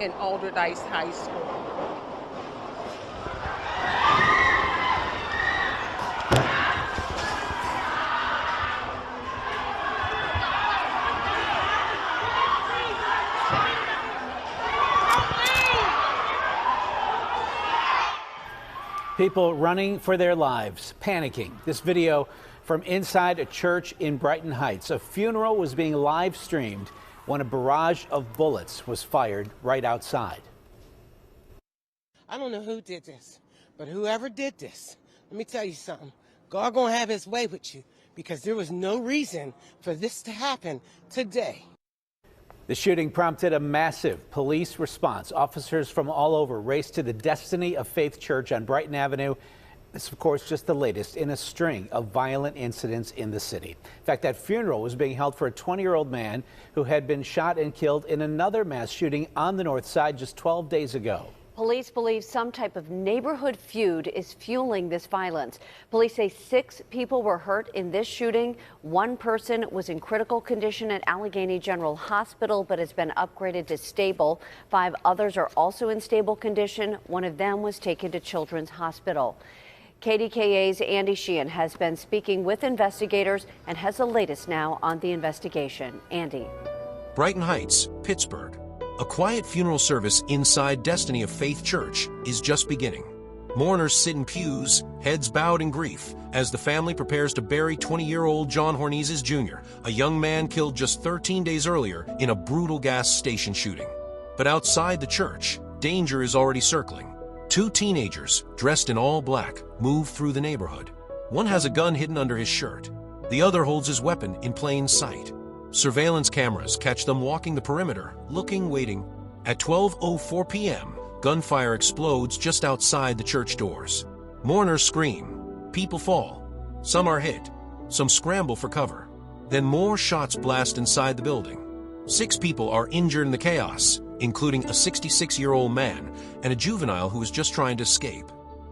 in Alderdice High School. People running for their lives, panicking. This video from inside a church in Brighton Heights. A funeral was being live streamed when a barrage of bullets was fired right outside. I don't know who did this, but whoever did this, let me tell you something. God gonna have his way with you, because there was no reason for this to happen today. The shooting prompted a massive police response. Officers from all over raced to the Destiny of Faith Church on Brighton Avenue. This, of course, just the latest in a string of violent incidents in the city. In fact, that funeral was being held for a 20-year-old man who had been shot and killed in another mass shooting on the north side just 12 days ago. Police believe some type of neighborhood feud is fueling this violence. Police say 6 people were hurt in this shooting. 1 person was in critical condition at Allegheny General Hospital but has been upgraded to stable. 5 others are also in stable condition. 1 of them was taken to Children's Hospital. KDKA's Andy Sheehan has been speaking with investigators and has the latest now on the investigation. Andy. Brighton Heights, Pittsburgh. A quiet funeral service inside Destiny of Faith Church is just beginning. Mourners sit in pews, heads bowed in grief, as the family prepares to bury 20-year-old John Hornezes Jr., a young man killed just 13 days earlier in a brutal gas station shooting. But outside the church, danger is already circling. 2 teenagers, dressed in all black, move through the neighborhood. One has a gun hidden under his shirt. The other holds his weapon in plain sight. Surveillance cameras catch them walking the perimeter, looking, waiting. At 12:04 p.m., gunfire explodes just outside the church doors. Mourners scream. People fall. Some are hit. Some scramble for cover. Then more shots blast inside the building. 6 people are injured in the chaos, including a 66-year-old man and a juvenile who was just trying to escape.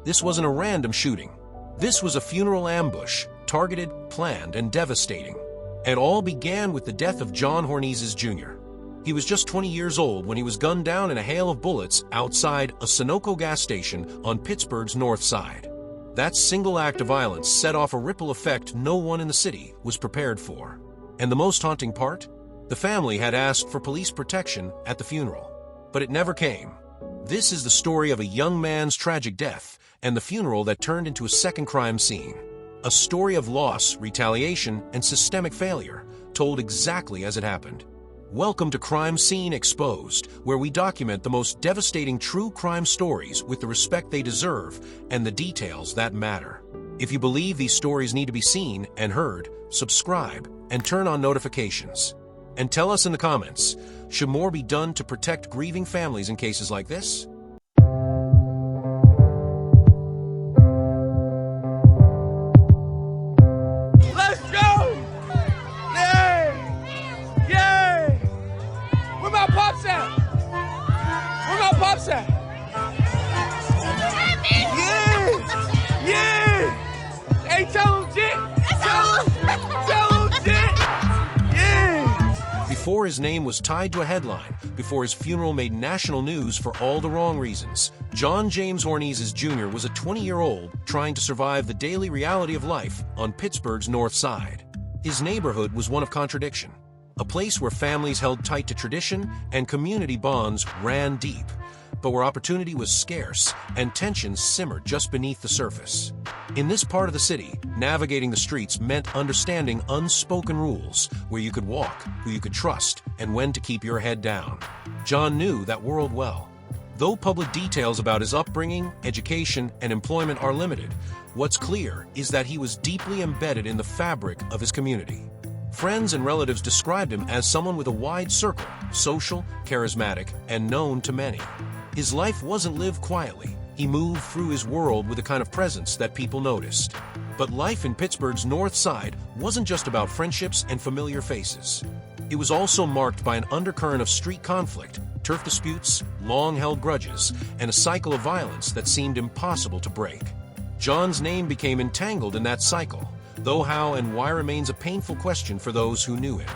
This wasn't a random shooting. This was a funeral ambush, targeted, planned, and devastating. It all began with the death of John Hornezes Jr. He was just 20 years old when he was gunned down in a hail of bullets outside a Sunoco gas station on Pittsburgh's north side. That single act of violence set off a ripple effect no one in the city was prepared for. And the most haunting part? The family had asked for police protection at the funeral, but it never came. This is the story of a young man's tragic death and the funeral that turned into a second crime scene. A story of loss, retaliation, and systemic failure, told exactly as it happened. Welcome to Crime Scene Exposed, where we document the most devastating true crime stories with the respect they deserve and the details that matter. If you believe these stories need to be seen and heard, subscribe and turn on notifications. And tell us in the comments, should more be done to protect grieving families in cases like this? Before his name was tied to a headline, before his funeral made national news for all the wrong reasons, John James Hornezes Jr. was a 20-year-old trying to survive the daily reality of life on Pittsburgh's north side. His neighborhood was one of contradiction, a place where families held tight to tradition and community bonds ran deep, but where opportunity was scarce and tensions simmered just beneath the surface. In this part of the city, navigating the streets meant understanding unspoken rules, where you could walk, who you could trust, and when to keep your head down. John knew that world well. Though public details about his upbringing, education, and employment are limited, what's clear is that he was deeply embedded in the fabric of his community. Friends and relatives described him as someone with a wide circle, social, charismatic, and known to many. His life wasn't lived quietly. He moved through his world with a kind of presence that people noticed. But life in Pittsburgh's north side wasn't just about friendships and familiar faces. It was also marked by an undercurrent of street conflict, turf disputes, long-held grudges, and a cycle of violence that seemed impossible to break. John's name became entangled in that cycle, though how and why remains a painful question for those who knew him.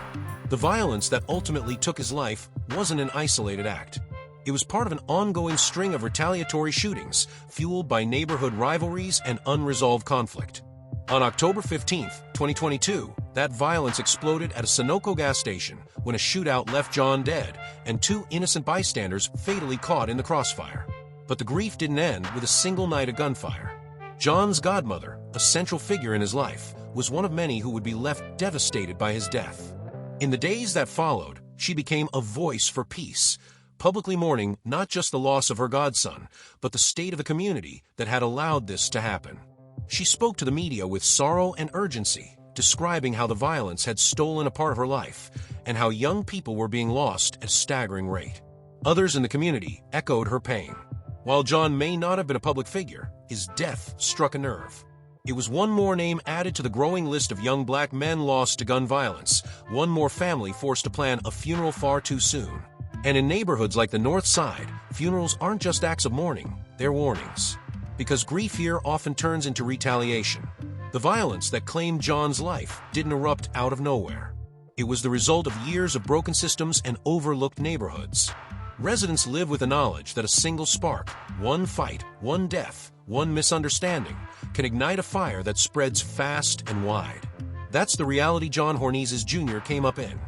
The violence that ultimately took his life wasn't an isolated act. It was part of an ongoing string of retaliatory shootings, fueled by neighborhood rivalries and unresolved conflict. On October 15, 2022, that violence exploded at a Sunoco gas station when a shootout left John dead and 2 innocent bystanders fatally caught in the crossfire. But the grief didn't end with a single night of gunfire. John's godmother, a central figure in his life, was one of many who would be left devastated by his death. In the days that followed, she became a voice for peace, publicly mourning not just the loss of her godson, but the state of the community that had allowed this to happen. She spoke to the media with sorrow and urgency, describing how the violence had stolen a part of her life and how young people were being lost at a staggering rate. Others in the community echoed her pain. While John may not have been a public figure, his death struck a nerve. It was one more name added to the growing list of young black men lost to gun violence, one more family forced to plan a funeral far too soon. And in neighborhoods like the North Side, funerals aren't just acts of mourning, they're warnings. Because grief here often turns into retaliation. The violence that claimed John's life didn't erupt out of nowhere. It was the result of years of broken systems and overlooked neighborhoods. Residents live with the knowledge that a single spark, one fight, one death, one misunderstanding, can ignite a fire that spreads fast and wide. That's the reality John Hornezes Jr. came up in.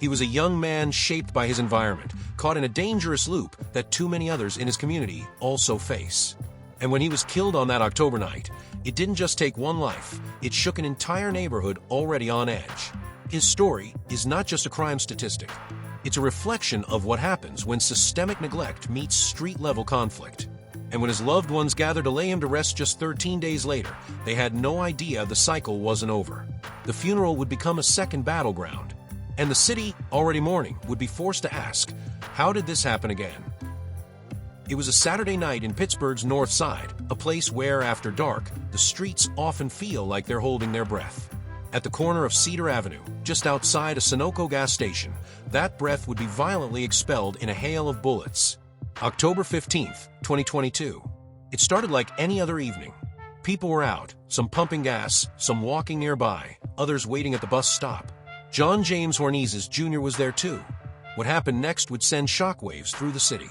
He was a young man shaped by his environment, caught in a dangerous loop that too many others in his community also face. And when he was killed on that October night, it didn't just take one life, it shook an entire neighborhood already on edge. His story is not just a crime statistic. It's a reflection of what happens when systemic neglect meets street-level conflict. And when his loved ones gathered to lay him to rest just 13 days later, they had no idea the cycle wasn't over. The funeral would become a second battleground. And the city, already mourning, would be forced to ask, how did this happen again? It was a Saturday night in Pittsburgh's North Side, a place where, after dark, the streets often feel like they're holding their breath. At the corner of Cedar Avenue, just outside a Sunoco gas station, that breath would be violently expelled in a hail of bullets. October 15th, 2022. It started like any other evening. People were out, some pumping gas, some walking nearby, others waiting at the bus stop. John James Hornezes Jr. was there too. What happened next would send shockwaves through the city.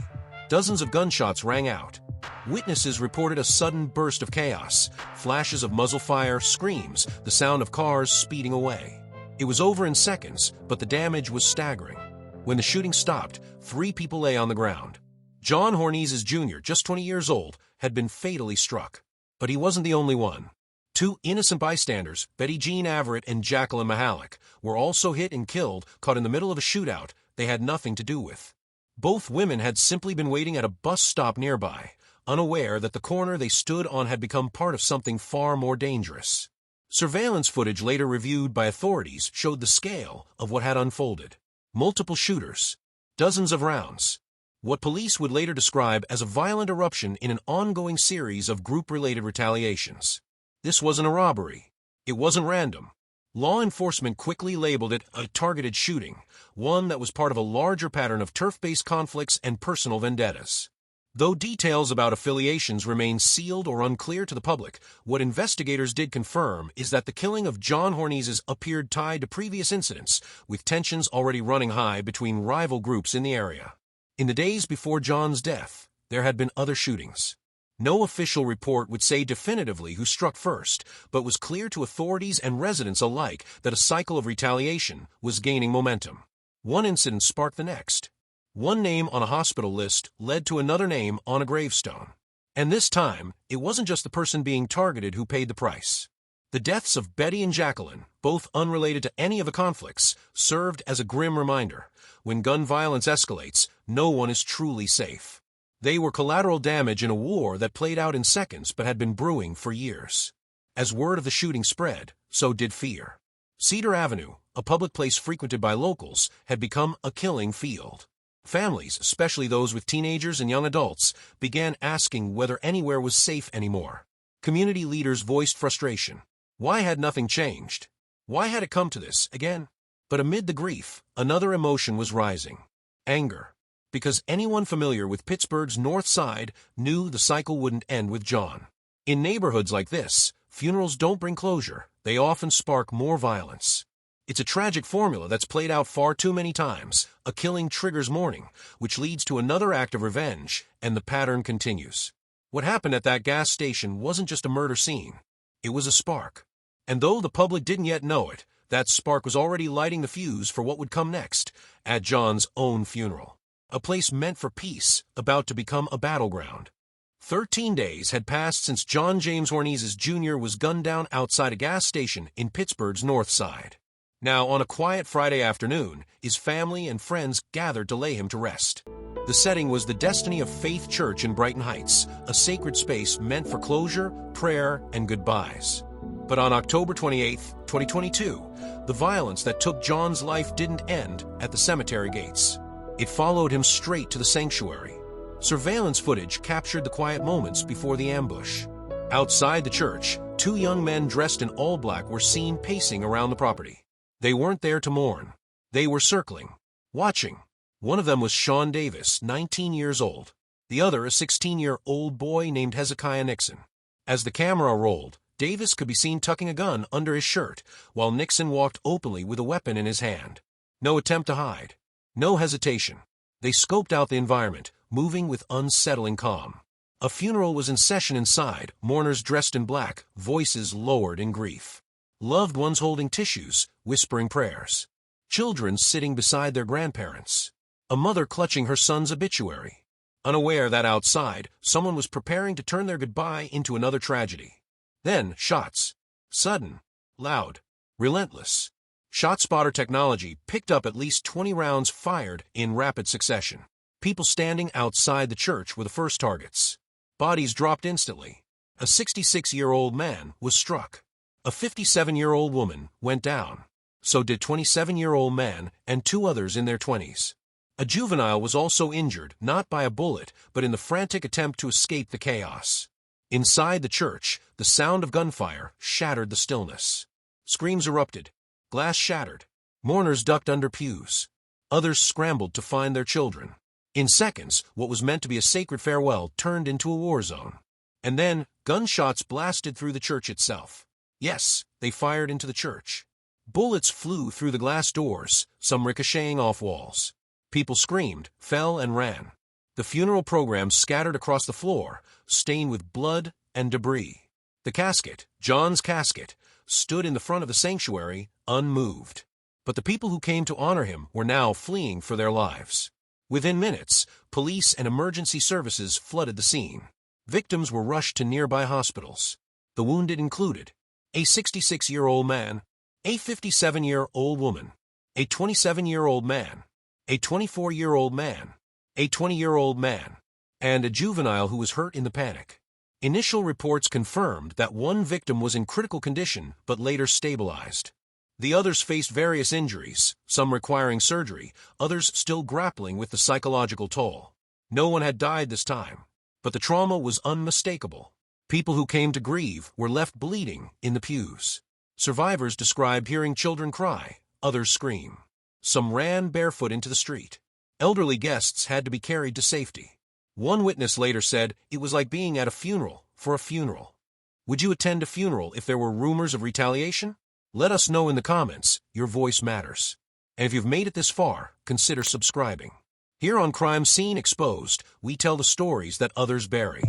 Dozens of gunshots rang out. Witnesses reported a sudden burst of chaos, flashes of muzzle fire, screams, the sound of cars speeding away. It was over in seconds, but the damage was staggering. When the shooting stopped, 3 people lay on the ground. John Hornezes Jr., just 20 years old, had been fatally struck. But he wasn't the only one. 2 innocent bystanders, Betty Jean Averett and Jacqueline Mahalik, were also hit and killed, caught in the middle of a shootout they had nothing to do with. Both women had simply been waiting at a bus stop nearby, unaware that the corner they stood on had become part of something far more dangerous. Surveillance footage later reviewed by authorities showed the scale of what had unfolded. Multiple shooters, dozens of rounds. What police would later describe as a violent eruption in an ongoing series of group-related retaliations. This wasn't a robbery. It wasn't random. Law enforcement quickly labeled it a targeted shooting, one that was part of a larger pattern of turf-based conflicts and personal vendettas. Though details about affiliations remain sealed or unclear to the public, what investigators did confirm is that the killing of John Hornezes appeared tied to previous incidents, with tensions already running high between rival groups in the area. In the days before John's death, there had been other shootings. No official report would say definitively who struck first, but it was clear to authorities and residents alike that a cycle of retaliation was gaining momentum. One incident sparked the next. One name on a hospital list led to another name on a gravestone. And this time, it wasn't just the person being targeted who paid the price. The deaths of Betty and Jacqueline, both unrelated to any of the conflicts, served as a grim reminder. When gun violence escalates, no one is truly safe. They were collateral damage in a war that played out in seconds but had been brewing for years. As word of the shooting spread, so did fear. Cedar Avenue, a public place frequented by locals, had become a killing field. Families, especially those with teenagers and young adults, began asking whether anywhere was safe anymore. Community leaders voiced frustration. Why had nothing changed? Why had it come to this again? But amid the grief, another emotion was rising. Anger. Because anyone familiar with Pittsburgh's North Side knew the cycle wouldn't end with John. In neighborhoods like this, funerals don't bring closure. They often spark more violence. It's a tragic formula that's played out far too many times. A killing triggers mourning, which leads to another act of revenge, and the pattern continues. What happened at that gas station wasn't just a murder scene. It was a spark. And though the public didn't yet know it, that spark was already lighting the fuse for what would come next, at John's own funeral. A place meant for peace, about to become a battleground. 13 days had passed since John James Hornezes Jr. was gunned down outside a gas station in Pittsburgh's North Side. Now, on a quiet Friday afternoon, his family and friends gathered to lay him to rest. The setting was the Destiny of Faith Church in Brighton Heights, a sacred space meant for closure, prayer, and goodbyes. But on October 28, 2022, the violence that took John's life didn't end at the cemetery gates. It followed him straight to the sanctuary. Surveillance footage captured the quiet moments before the ambush. Outside the church, two young men dressed in all black were seen pacing around the property. They weren't there to mourn. They were circling, watching. One of them was Sean Davis, 19 years old. The other, a 16-year-old boy named Hezekiah Nixon. As the camera rolled, Davis could be seen tucking a gun under his shirt, while Nixon walked openly with a weapon in his hand. No attempt to hide. No hesitation. They scoped out the environment, moving with unsettling calm. A funeral was in session inside, mourners dressed in black, voices lowered in grief. Loved ones holding tissues, whispering prayers. Children sitting beside their grandparents. A mother clutching her son's obituary. Unaware that outside, someone was preparing to turn their goodbye into another tragedy. Then, shots. Sudden, loud, relentless. ShotSpotter technology picked up at least 20 rounds fired in rapid succession. People standing outside the church were the first targets. Bodies dropped instantly. A 66-year-old man was struck. A 57-year-old woman went down. So did 27-year-old man and two others in their 20s. A juvenile was also injured, not by a bullet, but in the frantic attempt to escape the chaos. Inside the church, the sound of gunfire shattered the stillness. Screams erupted. Glass shattered. Mourners ducked under pews. Others scrambled to find their children. In seconds, what was meant to be a sacred farewell turned into a war zone. And then, gunshots blasted through the church itself. Yes, they fired into the church. Bullets flew through the glass doors, some ricocheting off walls. People screamed, fell, and ran. The funeral program scattered across the floor, stained with blood and debris. The casket, John's casket, stood in the front of the sanctuary, unmoved. But the people who came to honor him were now fleeing for their lives. Within minutes, police and emergency services flooded the scene. Victims were rushed to nearby hospitals. The wounded included a 66-year-old man, a 57-year-old woman, a 27-year-old man, a 24-year-old man, a 20-year-old man, and a juvenile who was hurt in the panic. Initial reports confirmed that one victim was in critical condition but later stabilized. The others faced various injuries, some requiring surgery, others still grappling with the psychological toll. No one had died this time, but the trauma was unmistakable. People who came to grieve were left bleeding in the pews. Survivors described hearing children cry, others scream. Some ran barefoot into the street. Elderly guests had to be carried to safety. One witness later said it was like being at a funeral for a funeral. Would you attend a funeral if there were rumors of retaliation? Let us know in the comments. Your voice matters. And if you've made it this far, consider subscribing. Here on Crime Scene Exposed, we tell the stories that others bury.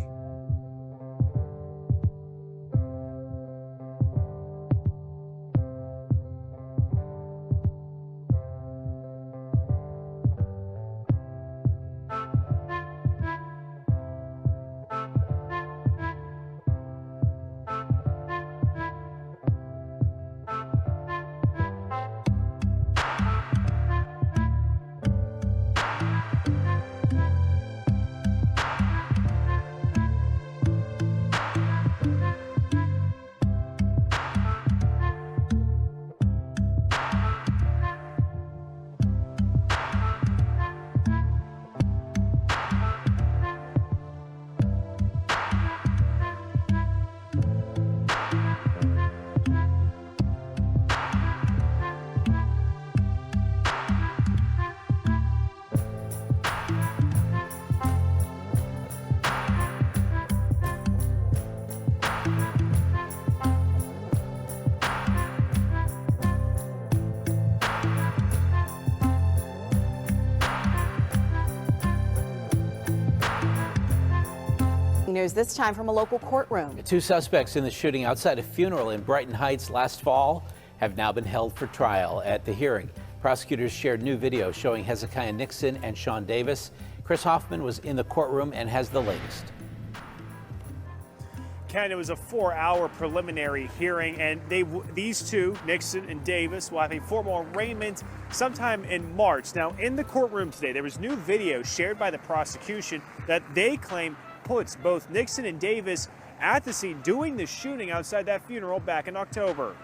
breaking news, this time from a local courtroom. The 2 suspects in the shooting outside a funeral in Brighton Heights last fall have now been held for trial. At the hearing, prosecutors shared new video showing Hezekiah Nixon and Sean Davis. Chris Hoffman was in the courtroom and has the latest. Ken, it was a 4-hour preliminary hearing, and these two, Nixon and Davis, will have a formal arraignment sometime in March. Now, in the courtroom today, there was new video shared by the prosecution that they claim puts both Nixon and Davis at the scene doing the shooting outside that funeral back in October.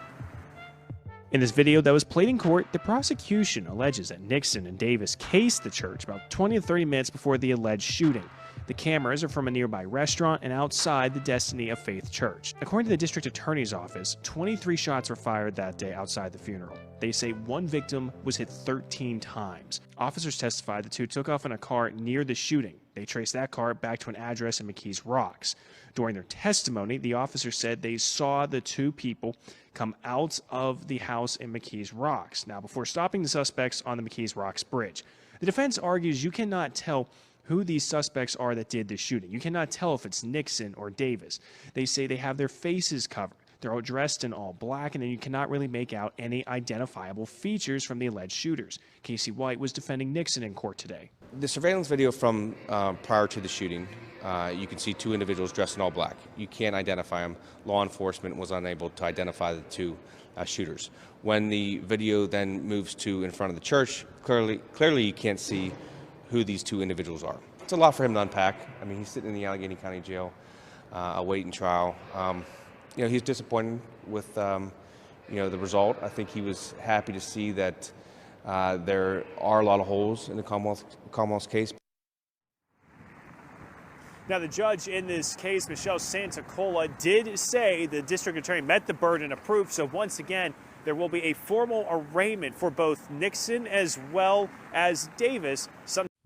In this video that was played in court, the prosecution alleges that Nixon and Davis cased the church about 20 to 30 minutes before the alleged shooting. The cameras are from a nearby restaurant and outside the Destiny of Faith Church. According to the district attorney's office, 23 shots were fired that day outside the funeral. They say one victim was hit 13 times. Officers testified the two took off in a car near the shooting. They traced that car back to an address in McKees Rocks. During their testimony, the officer said they saw the two people come out of the house in McKees Rocks. Now, before stopping the suspects on the McKees Rocks bridge, the defense argues you cannot tell who these suspects are that did the shooting. You cannot tell if it's Nixon or Davis. They say they have their faces covered. They're all dressed in all black, and then you cannot really make out any identifiable features from the alleged shooters. Casey White was defending Nixon in court today. The surveillance video from prior to the shooting, you can see 2 individuals dressed in all black. You can't identify them. Law enforcement was unable to identify the 2 shooters. When the video then moves to in front of the church, clearly you can't see who these 2 individuals are. It's a lot for him to unpack. I mean, he's sitting in the Allegheny County Jail awaiting trial. He's disappointed with the result. I think he was happy to see that there are a lot of holes in the Commonwealth's case. Now, the judge in this case, Michelle Santacola, did say the district attorney met the burden of proof. So once again, there will be a formal arraignment for both Nixon as well as Davis.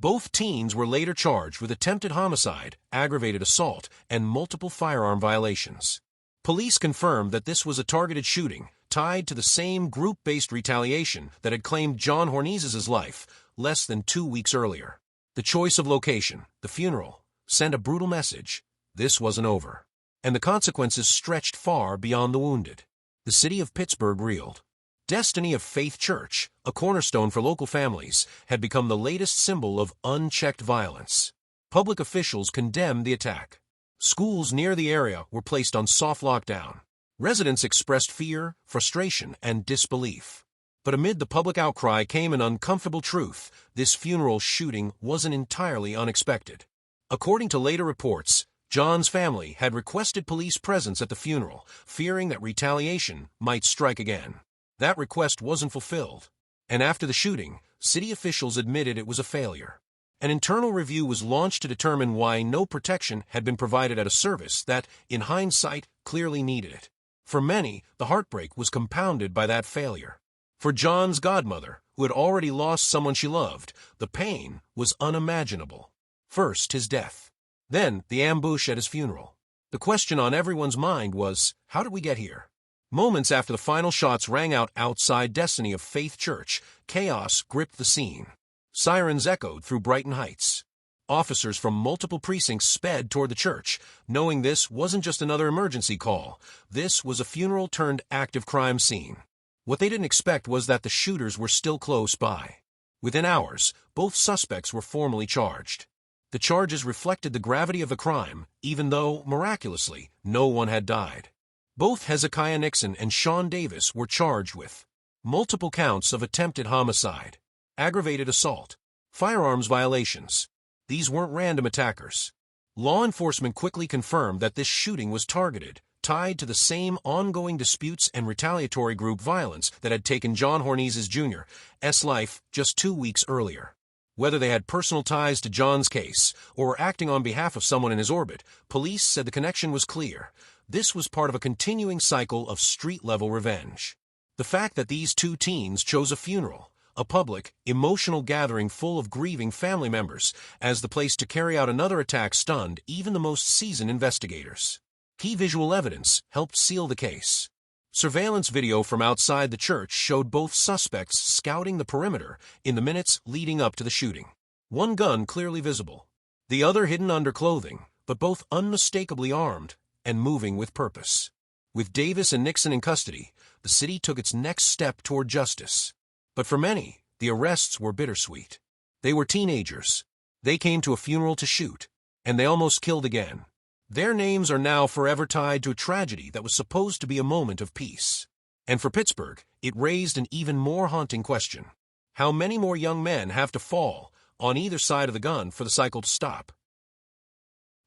Both teens were later charged with attempted homicide, aggravated assault, and multiple firearm violations. Police confirmed that this was a targeted shooting tied to the same group-based retaliation that had claimed John Hornezes' life less than 2 weeks earlier. The choice of location, the funeral, sent a brutal message. This wasn't over. And the consequences stretched far beyond the wounded. The city of Pittsburgh reeled. Destiny of Faith Church, a cornerstone for local families, had become the latest symbol of unchecked violence. Public officials condemned the attack. Schools near the area were placed on soft lockdown. Residents expressed fear, frustration, and disbelief. But amid the public outcry came an uncomfortable truth. This funeral shooting wasn't entirely unexpected. According to later reports, John's family had requested police presence at the funeral, fearing that retaliation might strike again. That request wasn't fulfilled, and after the shooting, city officials admitted it was a failure. An internal review was launched to determine why no protection had been provided at a service that, in hindsight, clearly needed it. For many, the heartbreak was compounded by that failure. For John's godmother, who had already lost someone she loved, the pain was unimaginable. First, his death. Then, the ambush at his funeral. The question on everyone's mind was, how did we get here? Moments after the final shots rang out outside Destiny of Faith Church, chaos gripped the scene. Sirens echoed through Brighton Heights. Officers from multiple precincts sped toward the church, knowing this wasn't just another emergency call. This was a funeral-turned-active crime scene. What they didn't expect was that the shooters were still close by. Within hours, both suspects were formally charged. The charges reflected the gravity of the crime, even though, miraculously, no one had died. Both Hezekiah Nixon and Sean Davis were charged with multiple counts of attempted homicide, aggravated assault, firearms violations. These weren't random attackers. Law enforcement quickly confirmed that this shooting was targeted, tied to the same ongoing disputes and retaliatory group violence that had taken John Hornezes Jr.'s life just 2 weeks earlier. Whether they had personal ties to John's case or were acting on behalf of someone in his orbit, police said the connection was clear. This was part of a continuing cycle of street-level revenge. The fact that these 2 teens chose a funeral, a public, emotional gathering full of grieving family members, as the place to carry out another attack stunned even the most seasoned investigators. Key visual evidence helped seal the case. Surveillance video from outside the church showed both suspects scouting the perimeter in the minutes leading up to the shooting. One gun clearly visible, the other hidden under clothing, but both unmistakably armed and moving with purpose. With Davis and Nixon in custody, the city took its next step toward justice. But for many, the arrests were bittersweet. They were teenagers. They came to a funeral to shoot, and they almost killed again. Their names are now forever tied to a tragedy that was supposed to be a moment of peace. And for Pittsburgh, it raised an even more haunting question. How many more young men have to fall on either side of the gun for the cycle to stop?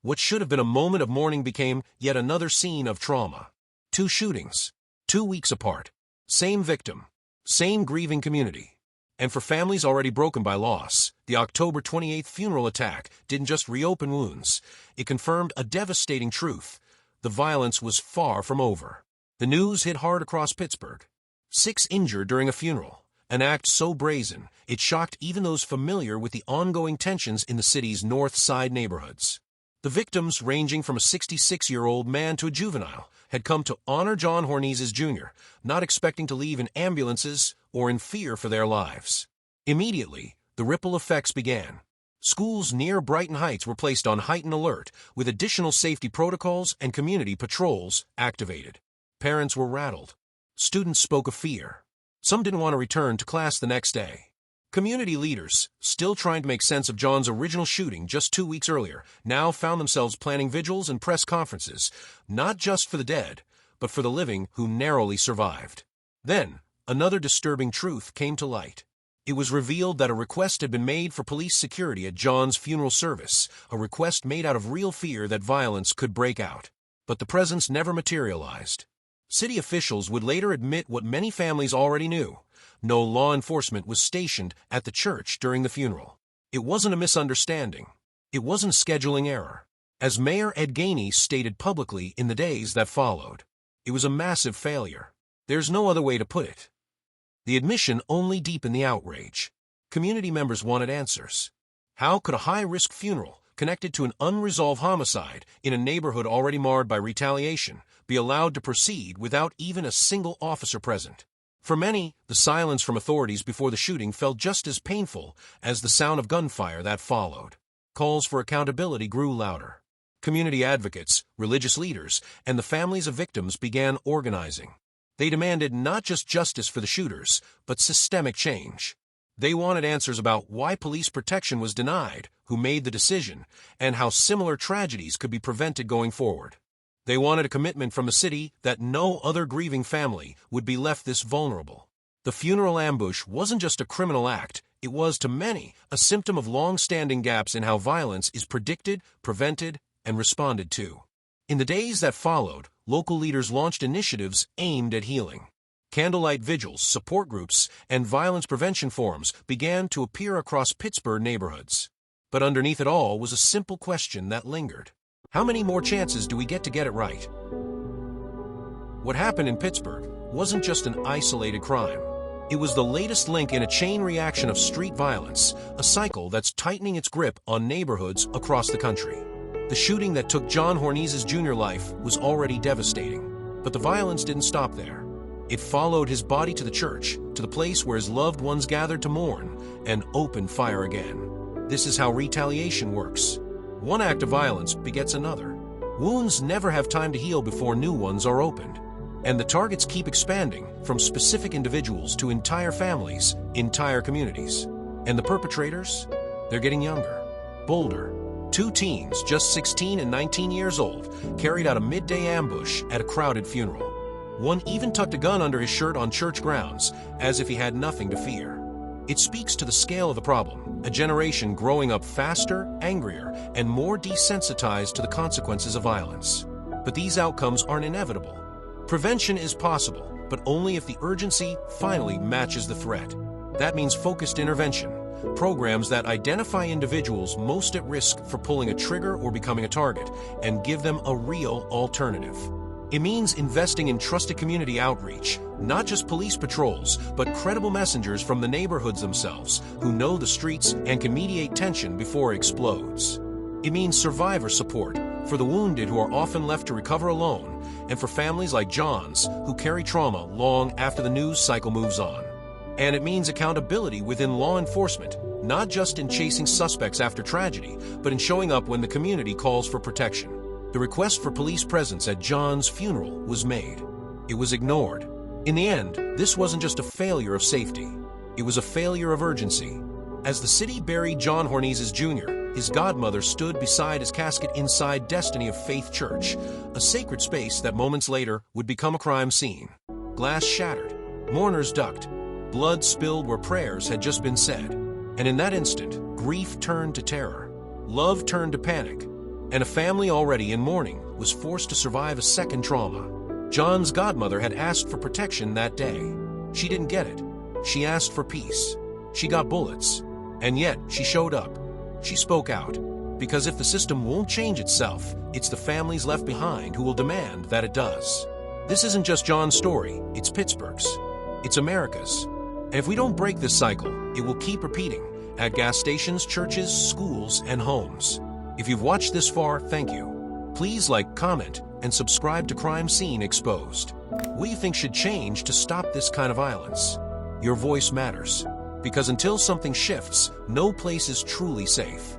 What should have been a moment of mourning became yet another scene of trauma. 2 shootings, 2 weeks apart, same victim, same grieving community. And for families already broken by loss, the October 28th funeral attack didn't just reopen wounds. It confirmed a devastating truth. The violence was far from over. The news hit hard across Pittsburgh. 6 injured during a funeral, an act so brazen, it shocked even those familiar with the ongoing tensions in the city's North Side neighborhoods. The victims, ranging from a 66-year-old man to a juvenile, had come to honor John Hornezes Jr., not expecting to leave in ambulances or in fear for their lives. Immediately, the ripple effects began. Schools near Brighton Heights were placed on heightened alert, with additional safety protocols and community patrols activated. Parents were rattled. Students spoke of fear. Some didn't want to return to class the next day. Community leaders, still trying to make sense of John's original shooting just 2 weeks earlier, now found themselves planning vigils and press conferences, not just for the dead, but for the living who narrowly survived. Then, another disturbing truth came to light. It was revealed that a request had been made for police security at John's funeral service, a request made out of real fear that violence could break out. But the presence never materialized. City officials would later admit what many families already knew. No law enforcement was stationed at the church during the funeral. It wasn't a misunderstanding. It wasn't scheduling error. As Mayor Ed Gainey stated publicly in the days that followed, it was a massive failure. There's no other way to put it. The admission only deepened the outrage. Community members wanted answers. How could a high-risk funeral, connected to an unresolved homicide in a neighborhood already marred by retaliation, be allowed to proceed without even a single officer present? For many, the silence from authorities before the shooting felt just as painful as the sound of gunfire that followed. Calls for accountability grew louder. Community advocates, religious leaders, and the families of victims began organizing. They demanded not just justice for the shooters, but systemic change. They wanted answers about why police protection was denied, who made the decision, and how similar tragedies could be prevented going forward. They wanted a commitment from the city that no other grieving family would be left this vulnerable. The funeral ambush wasn't just a criminal act, it was, to many, a symptom of long-standing gaps in how violence is predicted, prevented, and responded to. In the days that followed, local leaders launched initiatives aimed at healing. Candlelight vigils, support groups, and violence prevention forums began to appear across Pittsburgh neighborhoods. But underneath it all was a simple question that lingered. How many more chances do we get to get it right? What happened in Pittsburgh wasn't just an isolated crime. It was the latest link in a chain reaction of street violence, a cycle that's tightening its grip on neighborhoods across the country. The shooting that took John Hornezes Jr. life was already devastating, but the violence didn't stop there. It followed his body to the church, to the place where his loved ones gathered to mourn, and opened fire again. This is how retaliation works. One act of violence begets another. Wounds never have time to heal before new ones are opened. And the targets keep expanding, from specific individuals to entire families, entire communities. And the perpetrators? They're getting younger, bolder. 2 teens, just 16 and 19 years old, carried out a midday ambush at a crowded funeral. One even tucked a gun under his shirt on church grounds, as if he had nothing to fear. It speaks to the scale of the problem, a generation growing up faster, angrier, and more desensitized to the consequences of violence. But these outcomes aren't inevitable. Prevention is possible, but only if the urgency finally matches the threat. That means focused intervention, programs that identify individuals most at risk for pulling a trigger or becoming a target, and give them a real alternative. It means investing in trusted community outreach, not just police patrols, but credible messengers from the neighborhoods themselves who know the streets and can mediate tension before it explodes. It means survivor support for the wounded who are often left to recover alone, and for families like John's who carry trauma long after the news cycle moves on. And it means accountability within law enforcement, not just in chasing suspects after tragedy, but in showing up when the community calls for protection. The request for police presence at John's funeral was made. It was ignored. In the end, this wasn't just a failure of safety. It was a failure of urgency. As the city buried John Hornezes Jr., his godmother stood beside his casket inside Destiny of Faith Church, a sacred space that moments later would become a crime scene. Glass shattered, mourners ducked, blood spilled where prayers had just been said. And in that instant, grief turned to terror, love turned to panic, and a family already in mourning was forced to survive a second trauma. John's godmother had asked for protection that day. She didn't get it. She asked for peace. She got bullets. And yet, she showed up. She spoke out. Because if the system won't change itself, it's the families left behind who will demand that it does. This isn't just John's story, it's Pittsburgh's. It's America's. And if we don't break this cycle, it will keep repeating at gas stations, churches, schools, and homes. If you've watched this far, thank you. Please like, comment, and subscribe to Crime Scene Exposed. What do you think should change to stop this kind of violence? Your voice matters. Because until something shifts, no place is truly safe.